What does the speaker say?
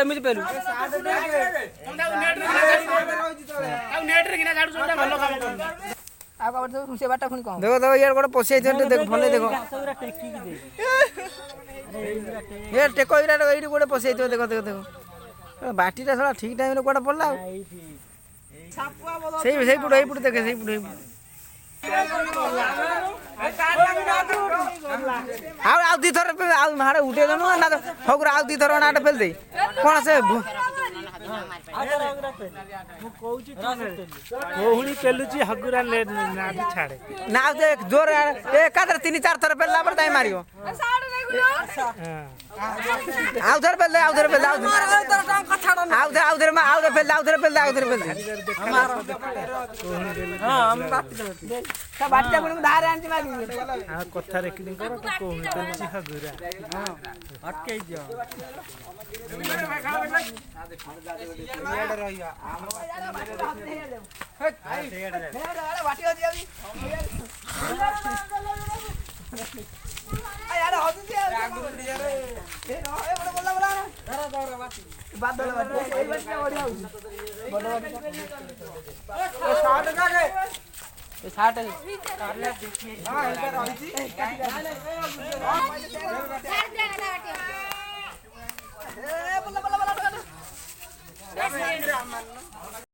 केमिति पेलु से बाटा पुणी कौन देखो देखो यार गोटे पशि देखो भले देखो ये टेको ये गोटे पशि देखो देखो देखो बाटीटा साला ठीक टाइम रे कोडा पड़ला सही पुट देखे सही पुट आउ दी थर हाड़े उठे दनु ना ठकुर आउ दी थर नाट फेल दे कोन से ओहुनी पेलुची हगुरा ले ना भी छाड़े ना जोर एकादर 3-4 थर पेलला पर ताई मारियो आउ थर पेल आउ थर पेल आउ थर पेल हां हम बाटी पुणी धार आंटी मारी हां कथा रेकर्डिंग करो तो कोहुनी पेलुची हगुरा हां अटके दियो